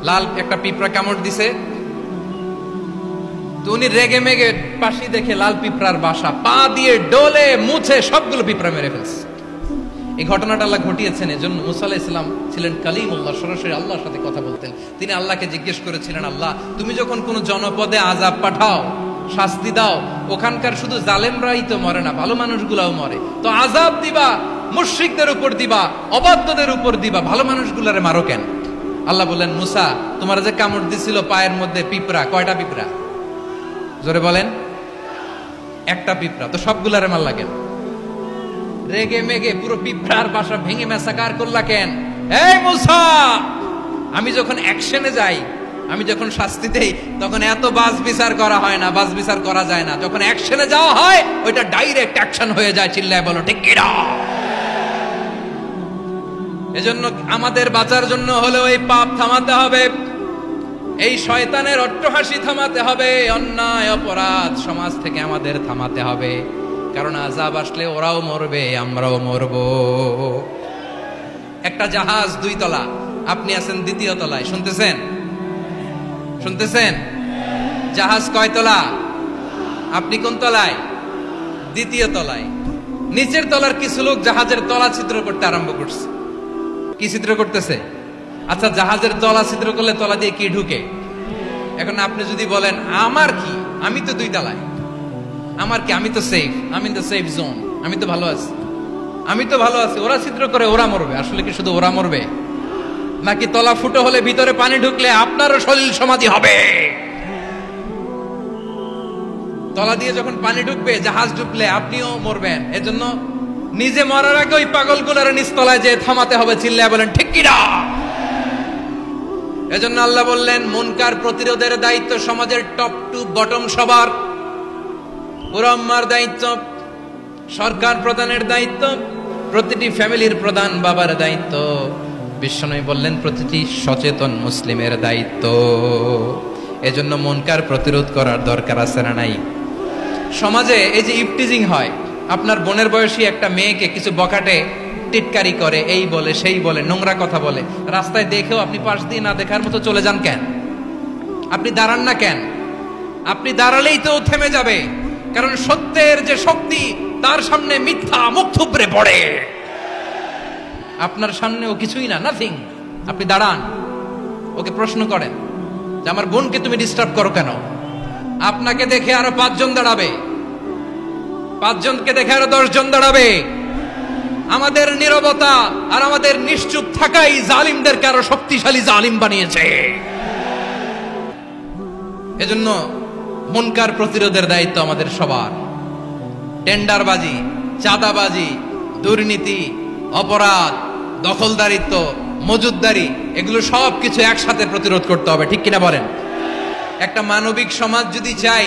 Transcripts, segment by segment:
লাল একটা পিঁপড়া কামড় দিছে, তো উনি রেগে মেগে পাশি দেখে লাল পিঁপড়ার বাসা, পা দিয়ে ডলে মুছে সবগুলো পিঁপড়া মেরে ফেলছে। এই ঘটনাটা আল্লাহ ঘটিয়েছেন। এজন্য মুসা আলাইহিস সালাম ছিলেন কালিমুল্লাহ, সরাসরি আল্লাহর সাথে কথা বলতেন। তিনি আল্লাহকে জিজ্ঞেস করেছিলেন, আল্লাহ তুমি যখন কোন জনপদে আযাব পাঠাও, শাস্তি দাও, ওখানকার শুধু জালেমরাই তো মরে না, ভালো মানুষগুলাও মরে, তো আযাব দিবা মুশরিকদের উপর দিবা, অবাধ্যদের উপর দিবা, ভালো মানুষগুলারে মারো কেন? আল্লাহ বললেন, মুসা তোমার যে কামড় দিছিল পায়ের মধ্যে পিঁপড়া, কয়টা পিঁপড়া? জোরে বলেন। একটা পিঁপড়া, তো সবগুলারে মারলা কেন? রেগে মেগে পুরো পিঁপড়ার বাসা ভেঙে মেসাকার করলা কেন? এই মুসা, আমি যখন অ্যাকশনে যাই, আমি যখন শাস্তি দেই, তখন এত বাস বিচার করা হয় না, বাস বিচার করা যায় না। যখন অ্যাকশনে যাওয়া হয়, ওইটা ডাইরেক্ট অ্যাকশন হয়ে যায়। চিল্লায় বলো ঠিক কিনা? এজন্য আমাদের বাঁচার জন্য হলেও এই পাপ থামাতে হবে, এই শয়তানের অট্টহাসি থামাতে হবে, অন্যায় অপরাধ সমাজ থেকে আমাদের থামাতে হবে। কারণ আযাব আসলে ওরাও মরবে, আমরাও মরব। একটা জাহাজ 2 তলা, আপনি আছেন 2য় তলায়, শুনতেছেন? শুনতেছেন? জাহাজ কয় তলা? আপনি কোন তলায়? 2য় তলায়। নিচের তলার কিছু লোক জাহাজের তলা ছিদ্র করতে আরম্ভ করছে। কি ছিদ্র করতেছে? আচ্ছা, জাহাজের তলা ছিদ্র করলে তলা দিয়ে কি ঢুকে? এখন আপনি যদি বলেন আমার কি, আমি তো 2 তলায়, আমার কি, আমি তো সেফ, আমি ইন দ্য সেফ জোন, আমি তো ভালো আছি, আমি তো ভালো আছি, ওরা ছিদ্র করে ওরা মরবে। আসলে কি শুধু ওরা মরবে, নাকি তলা ফুটো হলে ভিতরে পানি ঢুকলে আপনারও সলিল সমাধি হবে? তলা দিয়ে যখন পানি ঢুকবে, জাহাজ ঢুকলে আপনিও মরবেন। এজন্য নিজে মরার আগে ওই পাগলগুলোর নিচতলায় যে থামাতে হবে। চিল্লায় বলেন ঠিক কিনা? এজন্য আল্লাহ বললেন, মুনকার প্রতিরোধের দায়িত্ব সমাজের টপ টু বটম সবার। পুরো আম্মার দায়িত্ব, সরকার প্রধানের দায়িত্ব, প্রতিটি ফ্যামিলির প্রধান বাবার দায়িত্ব, বিশ্বনবী বললেন প্রতিটি সচেতন মুসলিমের দায়িত্ব। এজন্য মুনকার প্রতিরোধ করার দরকার আছে না নাই? সমাজে এই যে ইফটিজিং হয়, আপনার বোনের বয়সী একটা মেয়েকে কিছু বখাটে টিটকারি করে, এই বলে সেই বলে, নোংরা কথা বলে, রাস্তায় দেখেও আপনি পাশ দিয়ে না দেখার মতো চলে যান কেন? আপনি দাঁড়ান না কেন? আপনি দাঁড়ালেই তো থেমে যাবে, কারণ সত্যের যে শক্তি, তার সামনে মিথ্যা মুখ থুবড়ে পড়ে। আপনার সামনে ও কিছুই না, নাথিং। আপনি দাঁড়ান, ওকে প্রশ্ন করেন যে আমার বোনকে তুমি ডিস্টার্ব করো কেন? আপনাকে দেখে আরো 5 জন দাঁড়াবে, 5 জনকে দেখে আরো 10 জন দাঁড়াবে। আমাদের নীরবতা আর আমাদের নিশ্চুপ থাকাই জালিমদেরকে আরো শক্তিশালী জালিম বানিয়েছে। এজন্য মুনকার প্রতিরোধের দায়িত্ব আমাদের সবার। টেন্ডারবাজি, চাঁদাবাজি, দুর্নীতি, অপরাধ, দখলদারিত্ব, মজুদদারি, এগুলো সব কিছু একসাথে প্রতিরোধ করতে হবে। ঠিক কিনা বলেন? একটা মানবিক সমাজ যদি চাই,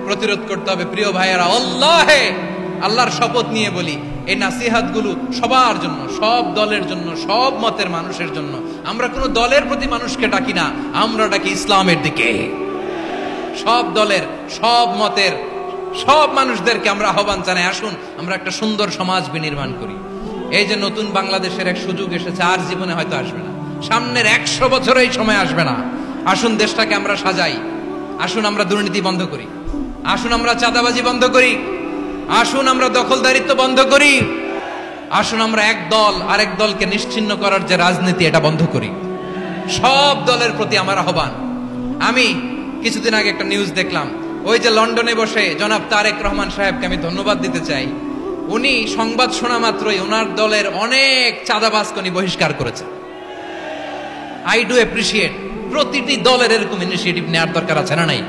প্রতিরোধ করতে হবে। প্রিয় ভাইয়েরা, আল্লাহর শপথ নিয়ে বলি, এই নাসিহাতগুলো সবার জন্য, সব দলের জন্য, সব মতের মানুষের জন্য। আমরা কোনো দলের প্রতি মানুষকে ডাকি না, আমরা ডাকি ইসলামের দিকে। সব দলের, সব মতের, সব মানুষদেরকে আমরা আহ্বান জানাই, আসুন আমরা একটা সুন্দর সমাজ বিনির্মাণ করি। এই যে নতুন বাংলাদেশের এক সুযোগ এসেছে, আর জীবনে হয়তো আসবে না, সামনের 100 বছর এই সময় আসবে না। আসুন দেশটাকে আমরা সাজাই, আসুন আমরা দুর্নীতি বন্ধ করি, আসুন আমরা চাঁদাবাজি বন্ধ করি, আসুন আমরা দখলদারিত্ব বন্ধ করি, আসুন আমরা এক দল আরেক দলকে নিশ্চিহ্ন করার যে রাজনীতি, এটা বন্ধ করি। সব দলের প্রতি আমার আহ্বান। আমি কিছুদিন আগে একটা নিউজ দেখলাম, ওই যে লন্ডনে বসে জনাব তারেক রহমান সাহেবকে আমি ধন্যবাদ দিতে চাই। উনি সংবাদ শোনা মাত্রই ওনার দলের অনেক চাঁদাবাজকে উনি বহিষ্কার করেছে। I do appreciate. প্রতিটি দলের এরকম ইনিশিয়েটিভ নেওয়ার দরকার আছে না নাই?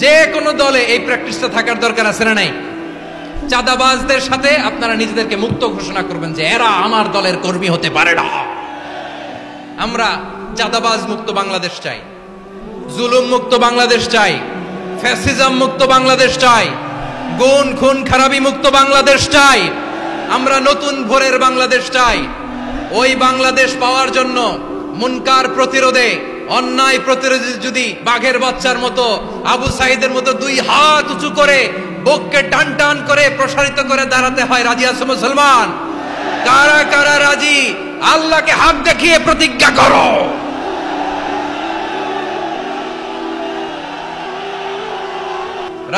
যে কোনো দলে এই প্র্যাকটিসটা থাকার দরকার আছে না নাই? চাঁদাবাজদের সাথে আপনারা নিজেদেরকে মুক্ত ঘোষণা করবেন যে এরা আমার দলের কর্মী হতে পারে না। আমরা চাঁদাবাজ মুক্ত বাংলাদেশ চাই, জুলুম মুক্ত বাংলাদেশ চাই, ফ্যাসিজম মুক্ত বাংলাদেশ চাই, গুণ খুন খারাপি মুক্ত বাংলাদেশ চাই। আমরা নতুন ভোরের বাংলাদেশ চাই। ওই বাংলাদেশ পাওয়ার জন্য মুনকার প্রতিরোধে, অন্যায় প্রতিরোধে যদি বাঘের বাচ্চার মতো, আবু সাইদের মতো 2 হাত উঁচু করে, বুককে টান টান করে প্রসারিত করে দাঁড়াতে হয়, রাজি আছে মুসলমান? কারা কারা রাজি আল্লাহকে হাত দেখিয়ে প্রতিজ্ঞা করো।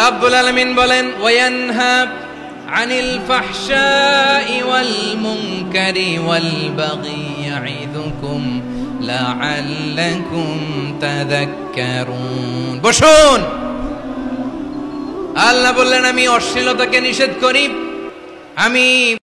রাব্বুল আলামিন বলেন ওয়ায়ানহা আনিল ফাহশাই ওয়াল মুনকারি ওয়াল বাগি ইয়াইদুকুম লাআল্লাকুম তাযাক্কারুন। বসুন। আল্লাহ বললেন আমি অশ্লীলতাকে নিষেধ করি, আমি